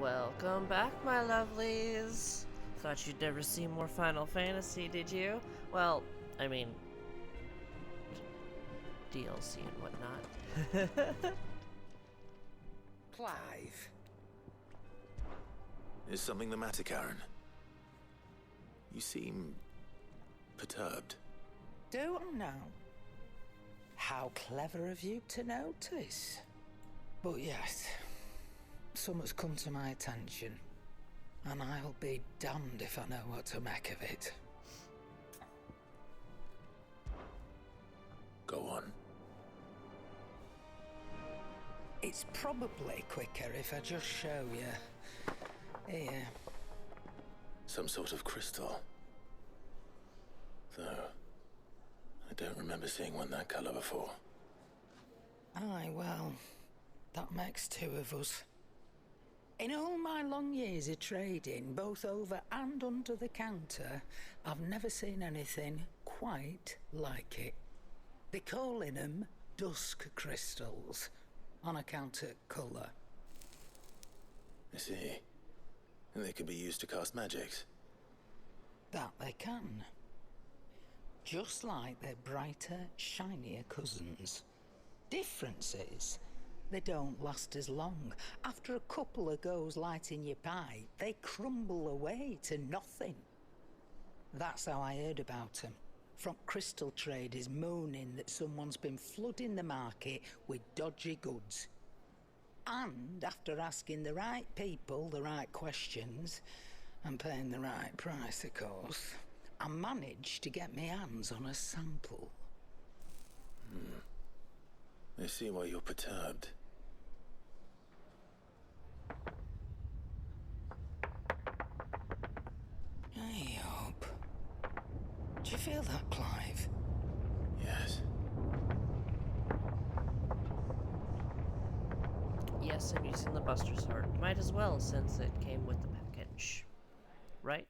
Welcome back, my lovelies. Thought you'd never see more Final Fantasy, did you? Well, I mean, DLC and whatnot. Clive. Is something the matter, Karen? You seem perturbed. Don't know. How clever of you to notice. But yes, something's come to my attention, and I'll be damned if I know what to make of it. Go on. It's probably quicker if I just show you. Here. Some sort of crystal. Though, I don't remember seeing one that color before. Aye, well, that makes two of us. In all my long years of trading, both over and under the counter, I've never seen anything quite like it. They're calling them dusk crystals, on account of colour. I see. And they can be used to cast magics. That they can. Just like their brighter, shinier cousins. Difference is, they don't last as long. After a couple of goes lighting your pipe, they crumble away to nothing. That's how I heard about them. From crystal traders moaning that someone's been flooding the market with dodgy goods. And after asking the right people the right questions, and paying the right price, of course, I managed to get my hands on a sample. I see why you're perturbed. I hope. Do you feel that, Clive? Yes. Yes, I'm using the Buster's Heart. Might as well, since it came with the package. Right?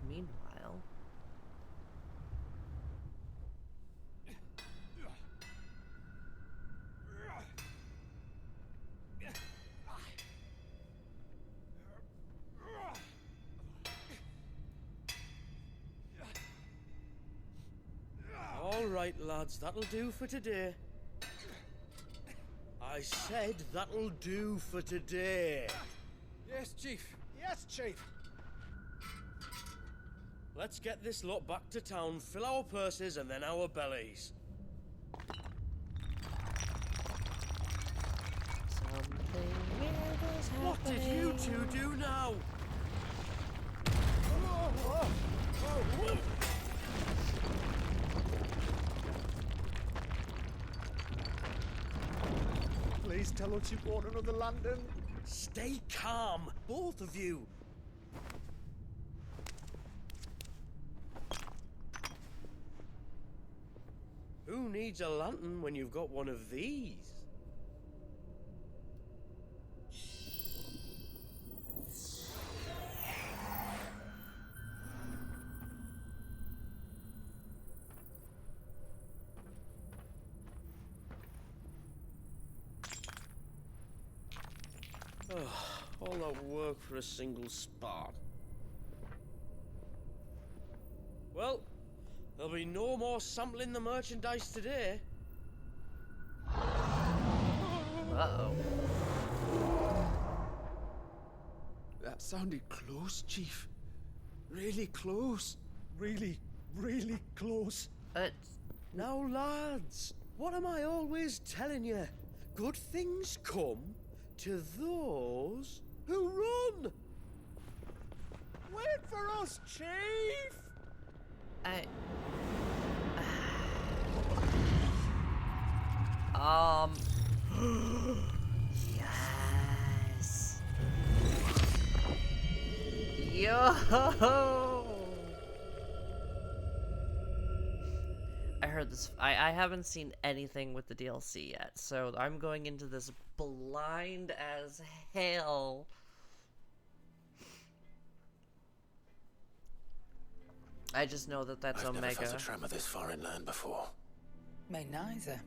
Meanwhile... All right, lads, that'll do for today. I said that'll do for today. Yes, Chief. Yes, Chief. Let's get this lot back to town, fill our purses and then our bellies. Something weird is happening. What did you two do now? Please tell us you bought another lantern. Stay calm, both of you. Who needs a lantern when you've got one of these? All that work for a single spark. Well, there'll be no more sampling the merchandise today. Uh-oh. That sounded close, Chief. Really close. Really, really close. Now, lads, what am I always telling you? Good things come to those who run. Wait for us, Chief! Yes. Yo! I heard this. I haven't seen anything with the DLC yet, so I'm going into this blind as hell. I just know that that's I've never Omega. felt a tremor this far inland before. Me neither.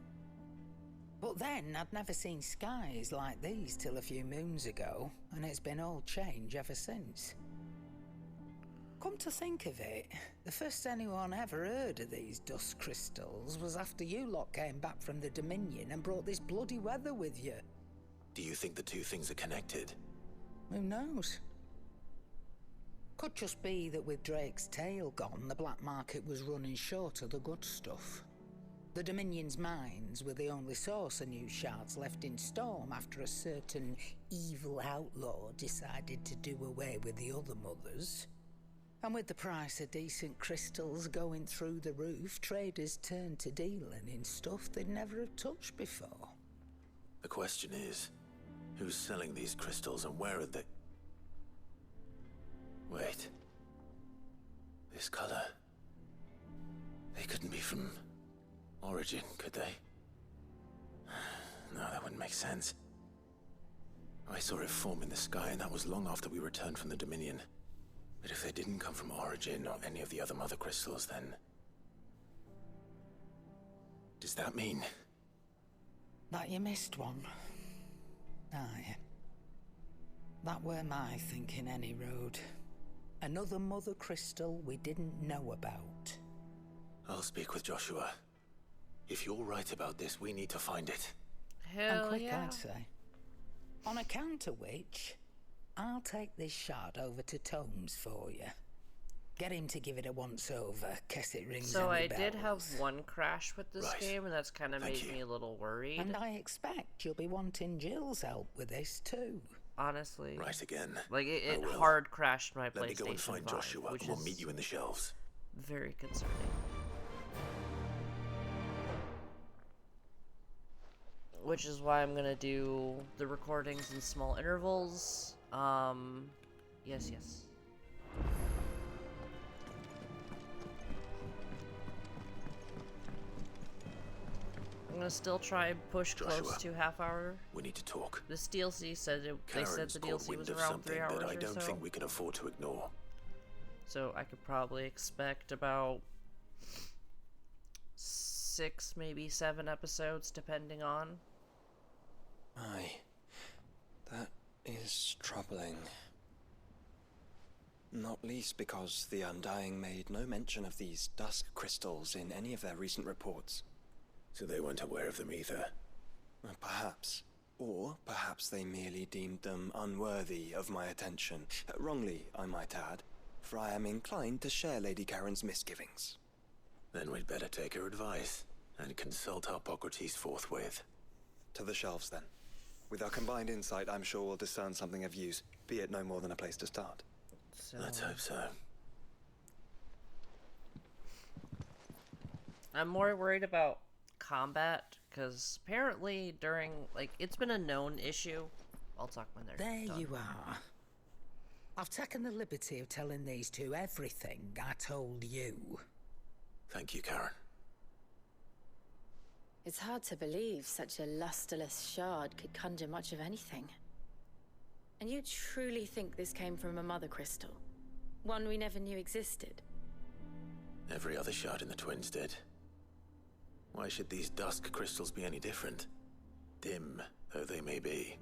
But then I'd never seen skies like these till a few moons ago, and it's been all change ever since. Come to think of it, the first anyone ever heard of these dust crystals was after you lot came back from the Dominion and brought this bloody weather with you. Do you think the two things are connected? Who knows? Could just be that with Drake's tail gone, the black market was running short of the good stuff. The Dominion's mines were the only source of new shards left in Storm after a certain evil outlaw decided to do away with the other mothers. And with the price of decent crystals going through the roof, traders turned to dealing in stuff they'd never have touched before. The question is, who's selling these crystals and where are they? Wait. This color. They couldn't be from Origin, could they? No, that wouldn't make sense. I saw it form in the sky, and that was long after we returned from the Dominion. But if they didn't come from Origin or any of the other mother crystals, then... does that mean... That you missed one. Aye. That were my thinking any road. Another mother crystal we didn't know about. I'll speak with Joshua. If you're right about this, we need to find it. Hell And quick, yeah. I'd say. On account of which, I'll take this shard over to Tomes for you. Get him to give it a once-over, guess it rings So any I did have bells. one crash with this Right. game, and that's kind of Thank made you. me a little worried. And I expect you'll be wanting Jill's help with this too. Honestly. Right again. Like, it I will. hard crashed my PlayStation Let me go and find 5, Joshua, which and we'll is meet you in the shelves. very concerning. Which is why I'm gonna do the recordings in small intervals. Yes. I'm gonna still try and push close Joshua. to half hour. We need to talk. This DLC said they said Karen's the caught DLC wind was of around something 3 hours that I or don't so. think we can afford to ignore. So I could probably expect about 6, maybe 7 episodes, depending on. Aye, that is troubling. Not least because the Undying made no mention of these dusk crystals in any of their recent reports. So they weren't aware of them either. Perhaps. Or perhaps they merely deemed them unworthy of my attention. Wrongly, I might add, for I am inclined to share Lady Karen's misgivings. Then we'd better take her advice and consult Hippocrates forthwith. To the shelves, then. With our combined insight, I'm sure we'll discern something of use, be it no more than a place to start. So Let's hope so. I'm more worried about combat, because apparently during, like, it's been a known issue. I'll talk when they're There done. you are. I've taken the liberty of telling these two everything I told you. Thank you, Karen. It's hard to believe such a lusterless shard could conjure much of anything. And you truly think this came from a mother crystal? One we never knew existed? Every other shard in the Twins did. Why should these dusk crystals be any different? Dim though they may be.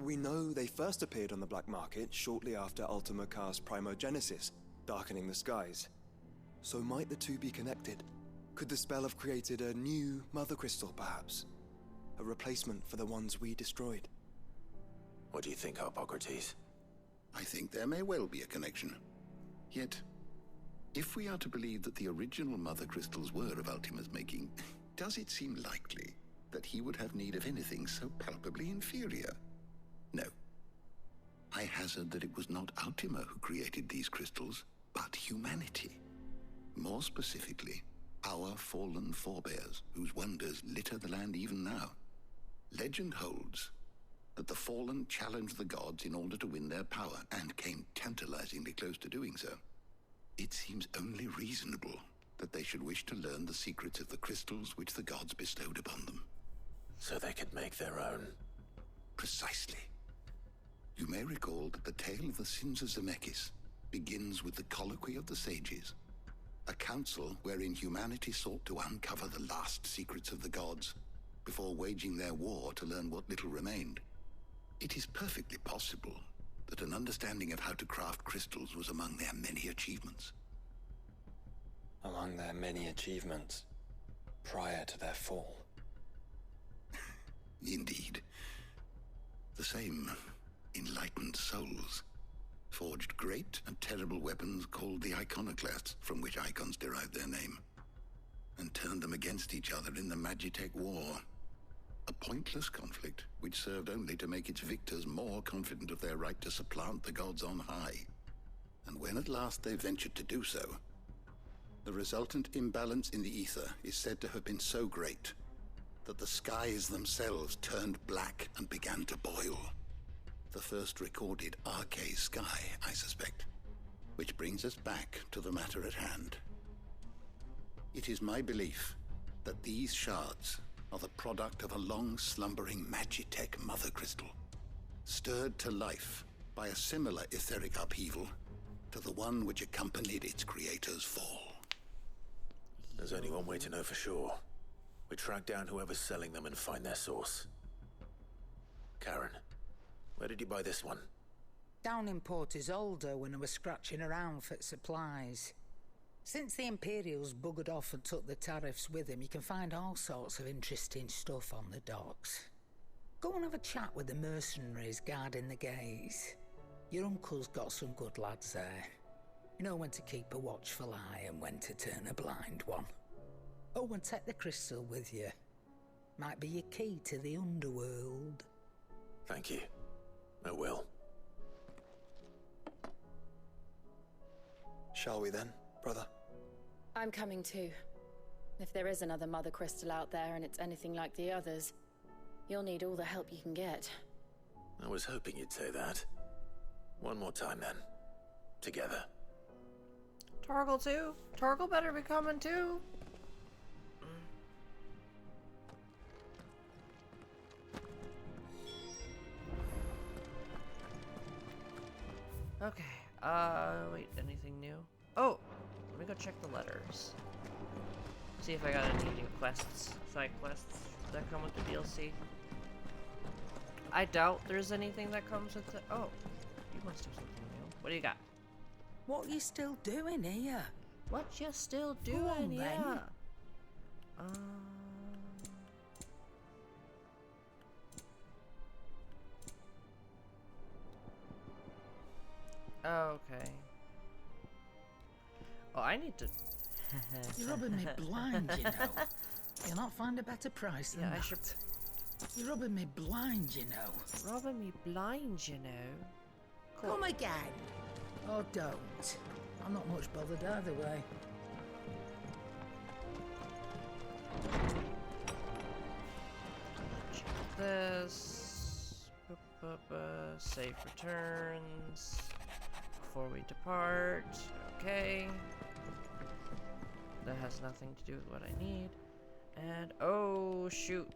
We know they first appeared on the black market shortly after Ultima Car's primogenesis, darkening the skies. So might the two be connected? Could the spell have created a new mother crystal, perhaps? A replacement for the ones we destroyed? What do you think, Hippocrates? I think there may well be a connection. Yet, if we are to believe that the original mother crystals were of Ultima's making, does it seem likely that he would have need of anything so palpably inferior? No. I hazard that it was not Ultima who created these crystals, but humanity. More specifically, our fallen forebears, whose wonders litter the land even now. Legend holds that the fallen challenged the gods in order to win their power, and came tantalizingly close to doing so. It seems only reasonable that they should wish to learn the secrets of the crystals which the gods bestowed upon them. So they could make their own. Precisely. You may recall that the tale of the sins of Zemeckis begins with the Colloquy of the Sages, a council wherein humanity sought to uncover the last secrets of the gods before waging their war to learn what little remained. It is perfectly possible that an understanding of how to craft crystals was among their many achievements. Among their many achievements prior to their fall. Indeed. The same enlightened souls forged great and terrible weapons called the iconoclasts, from which icons derived their name, and turned them against each other in the Magitech War. A pointless conflict which served only to make its victors more confident of their right to supplant the gods on high. And when at last they ventured to do so, the resultant imbalance in the ether is said to have been so great that the skies themselves turned black and began to boil. The first recorded arcane sky, I suspect. Which brings us back to the matter at hand. It is my belief that these shards are the product of a long-slumbering Magitech mother crystal, stirred to life by a similar etheric upheaval to the one which accompanied its creator's fall. There's only one way to know for sure. We track down whoever's selling them and find their source. Karen, where did you buy this one? Down in Port Isolde when I was scratching around for supplies. Since the Imperials buggered off and took the tariffs with them, you can find all sorts of interesting stuff on the docks. Go and have a chat with the mercenaries guarding the gates. Your uncle's got some good lads there. You know when to keep a watchful eye and when to turn a blind one. Oh, and take the crystal with you. Might be your key to the underworld. Thank you. I will. Shall we then, brother? I'm coming too. If there is another mother crystal out there and it's anything like the others, you'll need all the help you can get. I was hoping you'd say that. One more time then. Together. Torgal too? Torgal better be coming too. Okay. Wait, anything new? Oh, let me go check the letters. See if I got any new quests, side quests that come with the DLC. I doubt there's anything that comes with the. Oh, you must have something new. What do you got? What are you still doing here? What you still Go on, doing? then. Yeah. Okay. Oh, I need to. You're rubbing me blind, you know. You'll not find a better price than Yeah, that. I should. You're rubbing me blind, you know. Rubbing me blind, you know. Cool. Come again. Or don't. I'm not much bothered either way. Check this. Save returns before we depart. Okay. That has nothing to do with what I need. And oh shoot.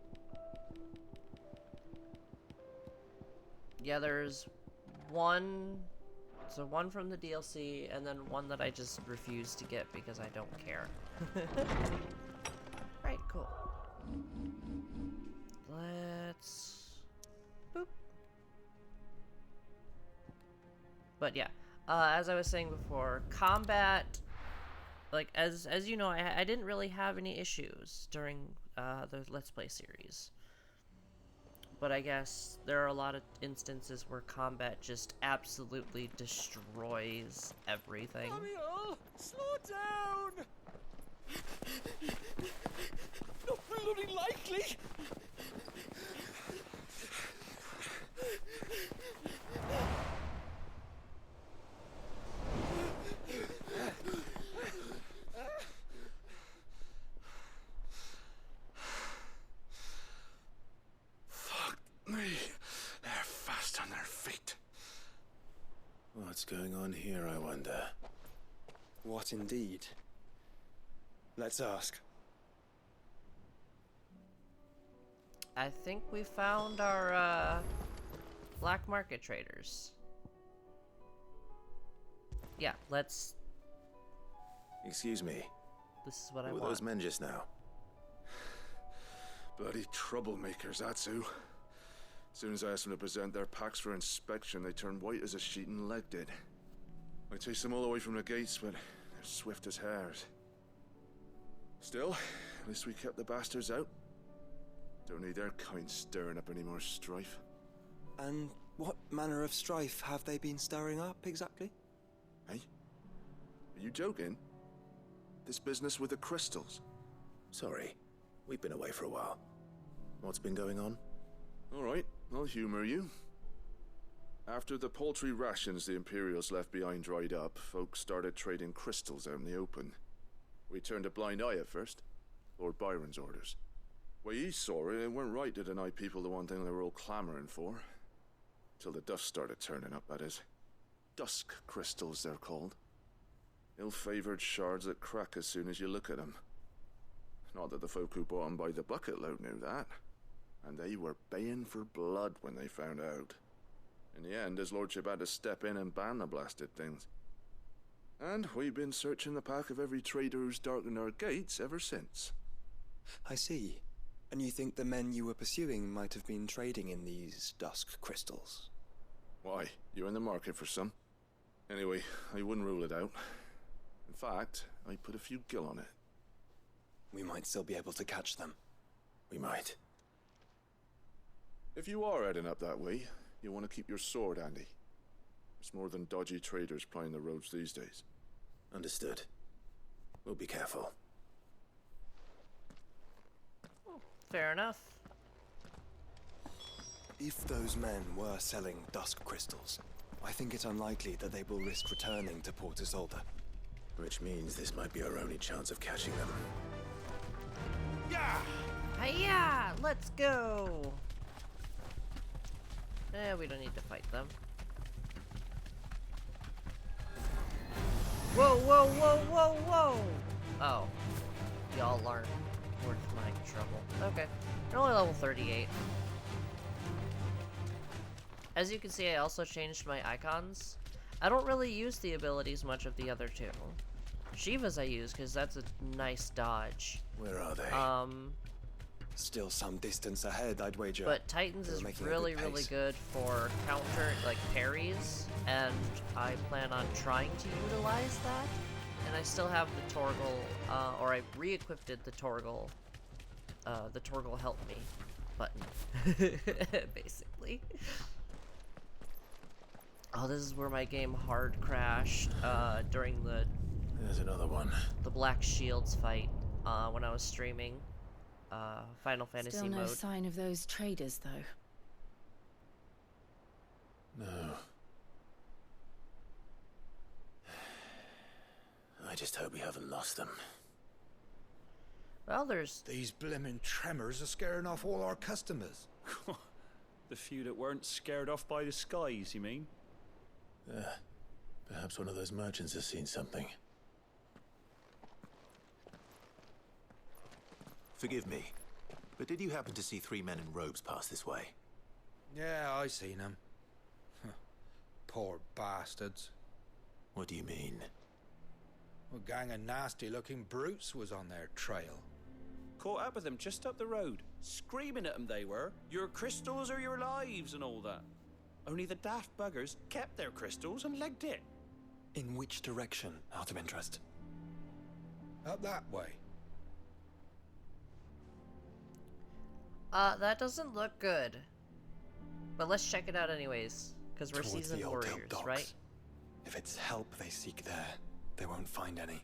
Yeah, there's one. So one from the DLC, and then one that I just refuse to get because I don't care. Right, cool. Let's boop. But yeah, as I was saying before, combat, like as you know, I didn't really have any issues during the Let's Play series. But I guess there are a lot of instances where combat just absolutely destroys everything. Ariel, slow down! Not bloody likely! They're fast on their feet. What's going on here, I wonder? What indeed? Let's ask. I think we found our black market traders. yeah, let's... Excuse me. This is what I Who were want. those men just now? Bloody troublemakers, that's who. As soon as I asked them to present their packs for inspection, they turned white as a sheet and legged it. I chased them all away from the gates, but they're swift as hares. Still, at least we kept the bastards out. Don't need their kind stirring up any more strife. And what manner of strife have they been stirring up, exactly? Hey? Are you joking? This business with the crystals? Sorry. We've been away for a while. What's been going on? Alright, I'll humor you. After the paltry rations the Imperials left behind dried up, folks started trading crystals out in the open. We turned a blind eye at first. Lord Byron's orders. Way he saw it, it weren't right to deny people the one thing they were all clamoring for. Till the dust started turning up, that is. Dusk crystals, they're called. Ill-favored shards that crack as soon as you look at them. Not that the folk who bought them by the bucket load knew that. And they were baying for blood when they found out. In the end, his lordship had to step in and ban the blasted things. And we've been searching the pack of every trader who's darkened our gates ever since. I see. And you think the men you were pursuing might have been trading in these dusk crystals? Why, you're in the market for some. Anyway, I wouldn't rule it out. In fact, I put a few gil on it. We might still be able to catch them. We might. If you are heading up that way, you want to keep your sword handy. It's more than dodgy traders plying the roads these days. Understood. We'll be careful. Fair enough. If those men were selling dusk crystals, I think it's unlikely that they will risk returning to Port Isolde. Which means this might be our only chance of catching them. Yeah! Hiya! Let's go! We don't need to fight them. Whoa, whoa, whoa, whoa, whoa! Oh. Y'all aren't worth my trouble. Okay. They're only level 38. As you can see, I also changed my icons. I don't really use the abilities much of the other two. Shiva's I use, because that's a nice dodge. Where are they? Still some distance ahead, I'd wager. But Titans They're is making a really, good really pace. good for counter, like, parries, and I plan on trying to utilize that. And I still have the Torgal, or I re-equipped the Torgal help me button, basically. Oh, this is where my game hard crashed, during There's another one. the Black Shields fight, when I was streaming. Final Fantasy Still no mode. sign of those traders, though. No. I just hope we haven't lost them. Well, there's... These blimmin' tremors are scaring off all our customers. The few that weren't scared off by the skies, you mean? Perhaps one of those merchants has seen something. Forgive me, but did you happen to see 3 men in robes pass this way? Yeah, I seen them. Poor bastards. What do you mean? A gang of nasty-looking brutes was on their trail. Caught up with them just up the road, screaming at them they were. Your crystals are your lives and all that. Only the daft buggers kept their crystals and legged it. In which direction, out of interest? Up that way. That doesn't look good. But let's check it out anyways, because we're Towards seasoned the old warriors, docks. right? If it's help they seek there, they won't find any.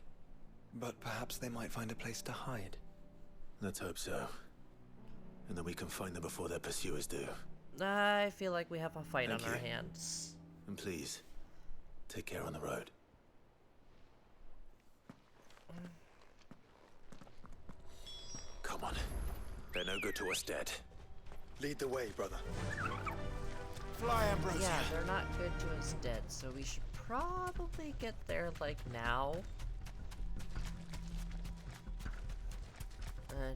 But perhaps they might find a place to hide. Let's hope so. And then we can find them before their pursuers do. I feel like we have a fight Thank on our you. hands. And please, take care on the road. Come on. They're no good to us dead. Lead the way, brother. Fly, Ambrosia. Yeah, they're not good to us dead, so we should probably get there, like, now.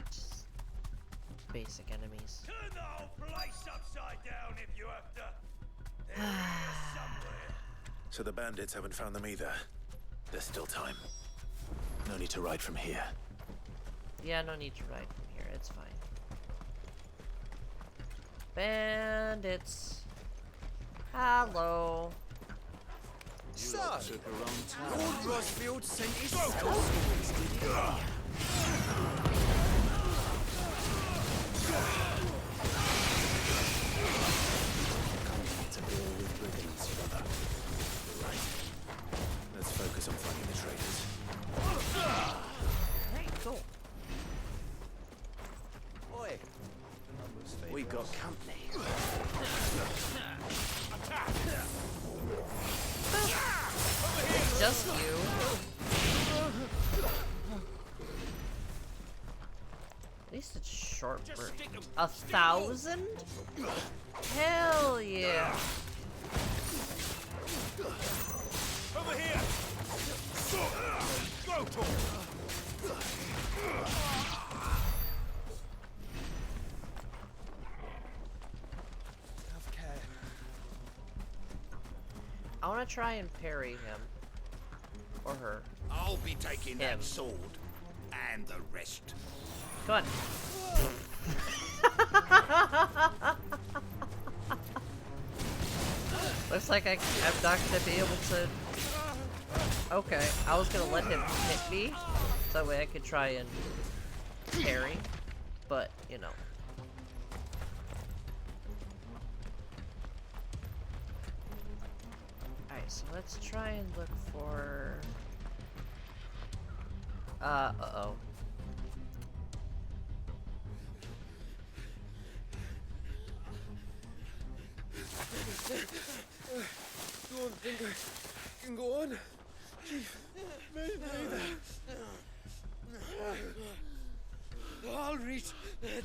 Just basic enemies. Turn the whole place upside down if you have to. They're here somewhere. So the bandits haven't found them either. There's still time. No need to ride from here. Yeah, no need to ride from here. It's fine. Bandits. Hello. So, Lord Rosfield sent his scouts, did he? To deal with brigands, brother. You're right. Let's focus on finding the traitors. Hey, cool. Oi, we've got company. Just you. At least it's short burst. 1,000? Hell yeah. Over here! Go, Tom! I want to try and parry him. Or her. I'll be taking Him. that sword and the rest. Come on. Looks like I'm not gonna be able to. Okay, I was gonna let him hit me, so that way I could try and parry, but you know. Alright, so let's try and look for. Uh-oh. Don't think I can go on. Chief, neither. I'll reach.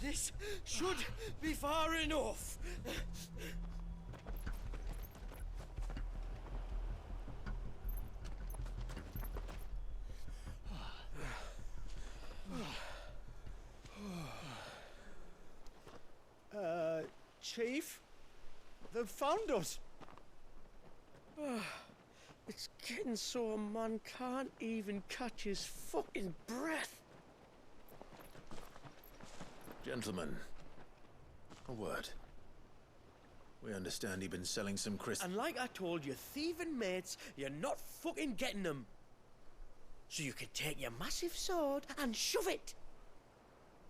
This should be far enough. Chief? They've found us. It's getting so a man can't even catch his fucking breath. Gentlemen, a word. We understand you've been selling some crystals. And like I told your thieving mates, you're not fucking getting them. So you can take your massive sword and shove it.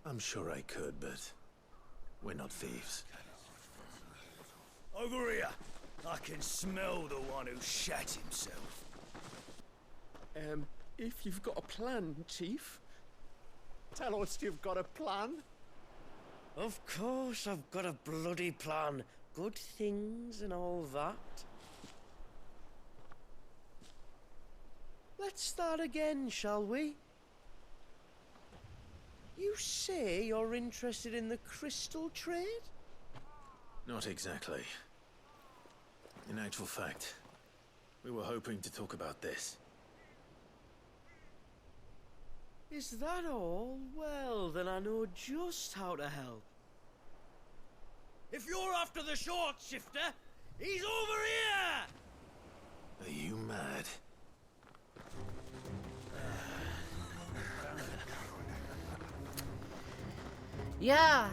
I'm sure I could, but we're not thieves. Over here. I can smell the one who shat himself. If you've got a plan, Chief. Tell us you've got a plan. Of course I've got a bloody plan. Good things and all that. Let's start again, shall we? You say you're interested in the crystal trade? Not exactly. In actual fact, we were hoping to talk about this. Is that all? Well, then I know just how to help. If you're after the short shifter, he's over here! Are you mad? Yeah,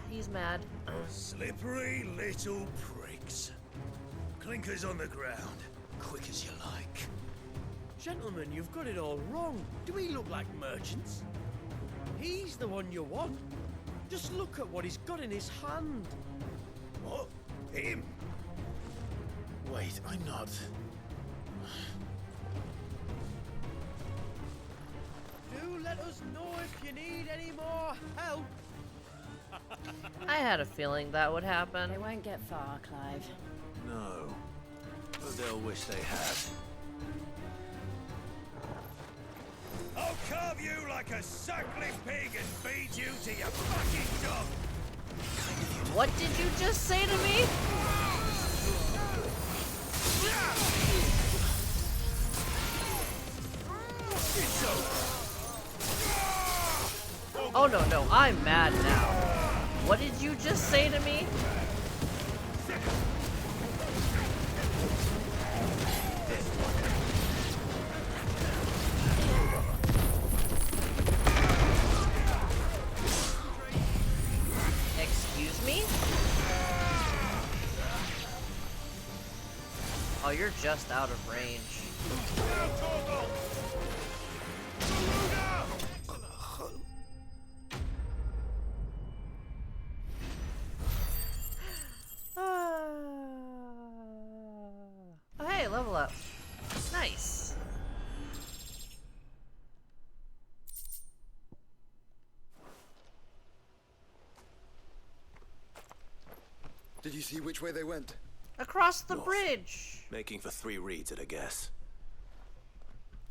he's mad. Slippery little pricks. Clinkers on the ground, quick as you like. Gentlemen, you've got it all wrong. Do we look like merchants? He's the one you want. Just look at what he's got in his hand. What? Him? Wait, I'm not. Do let us know if you need any more help. I had a feeling that would happen. They won't get far, Clive. No. But they'll wish they had. I'll carve you like a suckling pig and feed you to your fucking dog! What did you just say to me? Oh no, I'm mad now. What did you just say to me? Oh, you're just out of range. Oh, hey, level up. Nice. Did you see which way they went? Across the North. bridge. Making for 3 reads at a guess.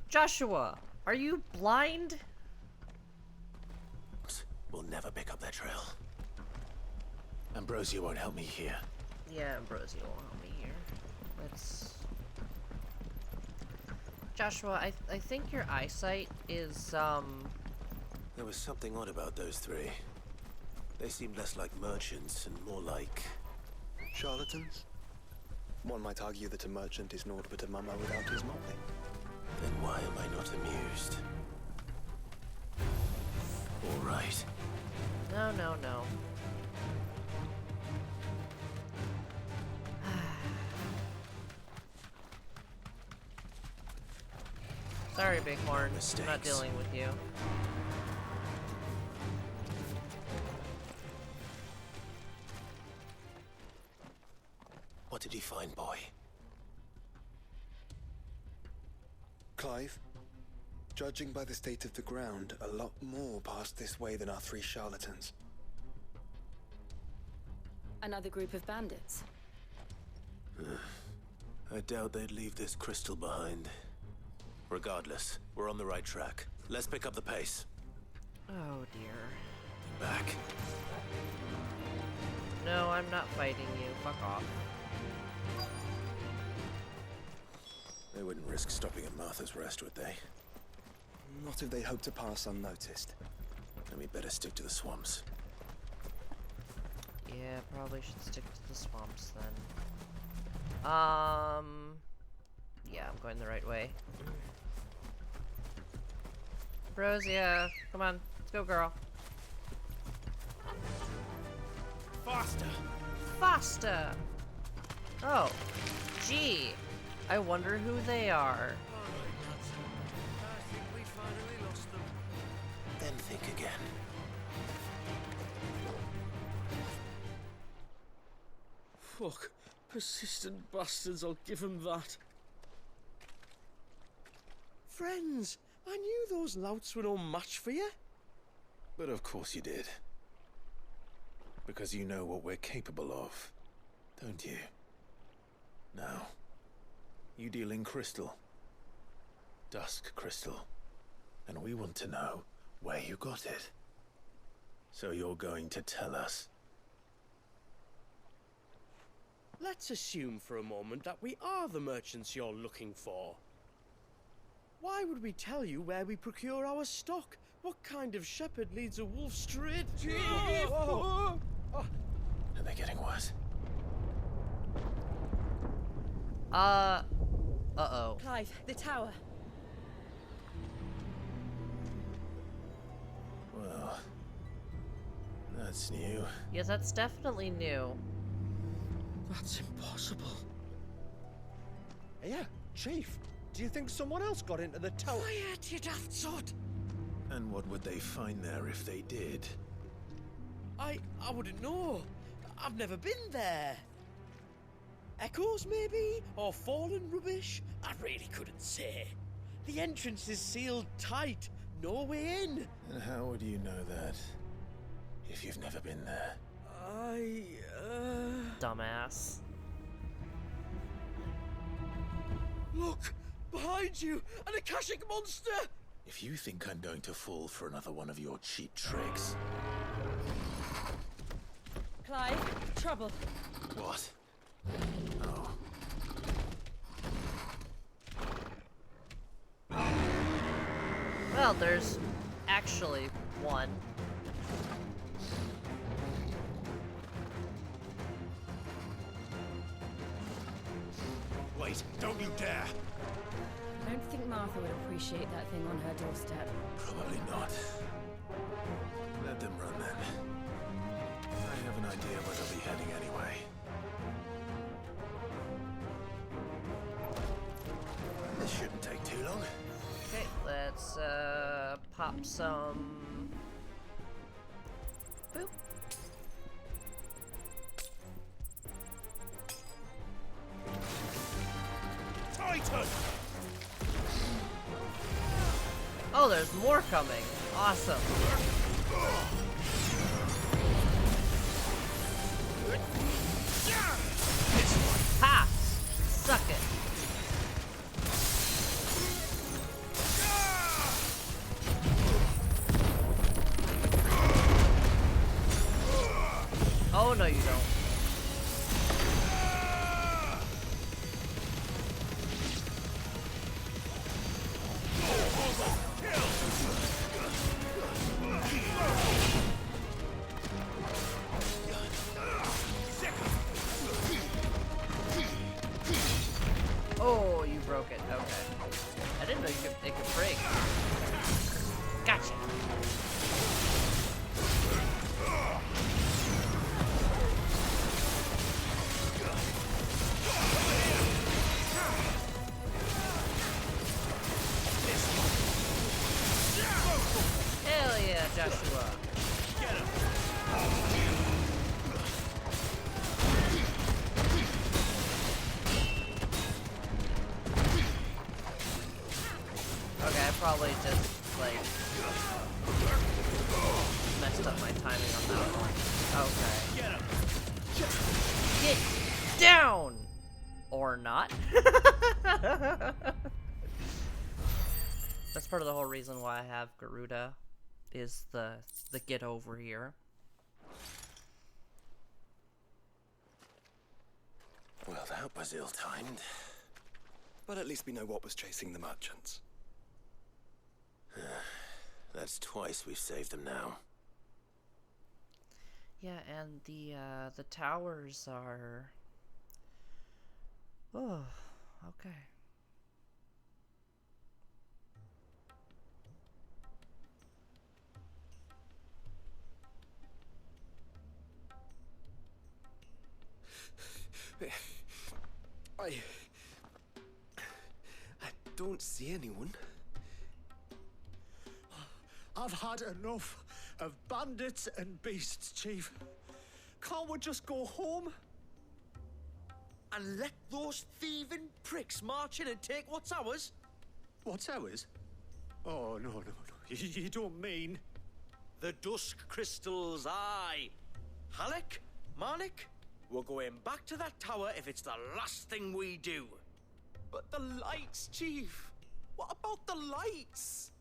Joshua, are you blind? We'll never pick up their trail. Ambrosia won't help me here. Yeah, Ambrosia will help me here. Let's... Joshua, I think your eyesight is, There was something odd about those 3. They seemed less like merchants and more like... Charlatans? One might argue that a merchant is naught but a mummer without his motley. Then why am I not amused? All right. No, no, no. Sorry, Bighorn. I'm not Mistakes. dealing with you. What did he find, boy? Clive, judging by the state of the ground, a lot more passed this way than our 3 charlatans. Another group of bandits. I doubt they'd leave this crystal behind. Regardless, we're on the right track. Let's pick up the pace. Oh, dear. Back. No, I'm not fighting you. Fuck off. They wouldn't risk stopping at Martha's Rest, would they? Not if they hope to pass unnoticed. Then we better stick to the swamps. Yeah, probably should stick to the swamps then. Yeah, I'm going the right way. Ambrosia, come on, let's go, girl. Faster! Faster! Oh, gee. I wonder who they are. Alright, lads. I think we finally lost them. Then think again. Fuck. Persistent bastards, I'll give them that. Friends, I knew those louts were no match for you. But of course you did. Because you know what we're capable of, don't you? Now, you deal in crystal. Dusk crystal. And we want to know where you got it. So you're going to tell us. Let's assume for a moment that we are the merchants you're looking for. Why would we tell you where we procure our stock? What kind of shepherd leads a wolf straight? Are they getting worse? Uh-oh. Clive, the tower. Well, that's new. Yes, that's definitely new. That's impossible. Yeah, Chief. Do you think someone else got into the tower? Quiet, you daft sod! And what would they find there if they did? I wouldn't know. I've never been there. Echoes, maybe? Or fallen rubbish? I really couldn't say. The entrance is sealed tight. No way in. And how would you know that? If you've never been there? Dumbass. Look! Behind you! An Akashic monster! If you think I'm going to fall for another one of your cheap tricks... Clive, trouble. What? Oh. Well, there's actually one. Wait, don't you dare! I don't think Martha would appreciate that thing on her doorstep. Probably not. Let them run then. I have an idea where they'll be heading anyway. along. Okay, let's pop some. Boop. Titan! Oh, there's more coming. Awesome. Ha! Suck it. Oh, no, you don't. Oh, you broke it. Okay. I didn't know it could break. Gotcha. Hell yeah, Joshua. Okay, I probably just, like, messed up my timing on that one. Okay. Get down! Or not. That's part of the whole reason why I have Garuda, is the get over here. Well, that was ill-timed. But at least we know what was chasing the merchants. That's twice we've saved them now. Yeah, and the towers are. Oh, okay. I don't see anyone. I've had enough of bandits and beasts, Chief. Can't we just go home? And let those thieving pricks march in and take what's ours? What's ours? Oh, no. You don't mean... The Dusk Crystals, aye. Halleck, Marnik, we're going back to that tower if it's the last thing we do. But the lights, Chief. What about the lights?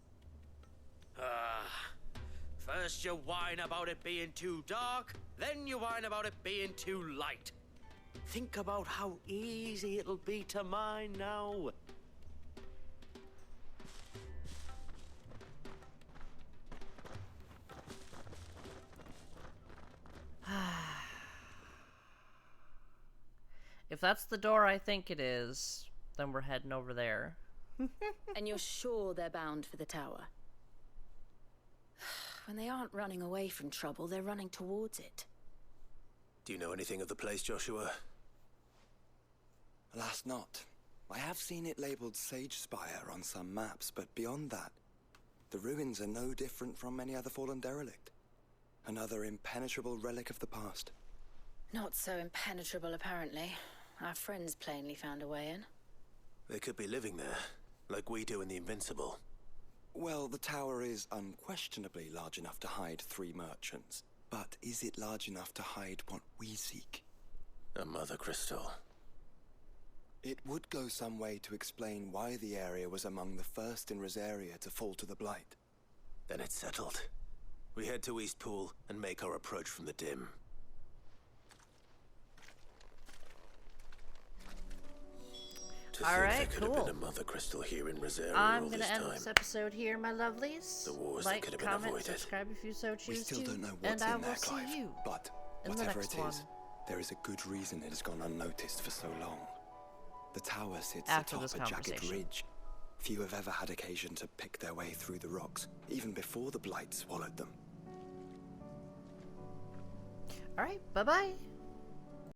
First you whine about it being too dark, then you whine about it being too light. Think about how easy it'll be to mine now. If that's the door I think it is, then we're heading over there. And you're sure they're bound for the tower? When they aren't running away from trouble, they're running towards it. Do you know anything of the place, Joshua? Alas, not. I have seen it labeled Sage Spire on some maps, but beyond that, the ruins are no different from any other fallen derelict. Another impenetrable relic of the past. Not so impenetrable, apparently. Our friends plainly found a way in. They could be living there, like we do in the Invincible. Well, the tower is unquestionably large enough to hide 3 merchants. But is it large enough to hide what we seek? A mother crystal. It would go some way to explain why the area was among the first in Rosaria to fall to the Blight. Then it's settled. We head to Eastpool and make our approach from the dim. To All think right, there could cool. have been a mother crystal here in Rosaria I'm all gonna this end time. this episode here, my lovelies. The wars like, that could have been comment, avoided. subscribe if you so choose We still to, don't know what's and I in there, will see Clive. you But in the whatever next it one. is, there is a good reason it has gone unnoticed for so long. The tower sits After atop this a jagged conversation. ridge. Few have ever had occasion to pick their way through the rocks, even before the Blight swallowed them. All right, bye-bye.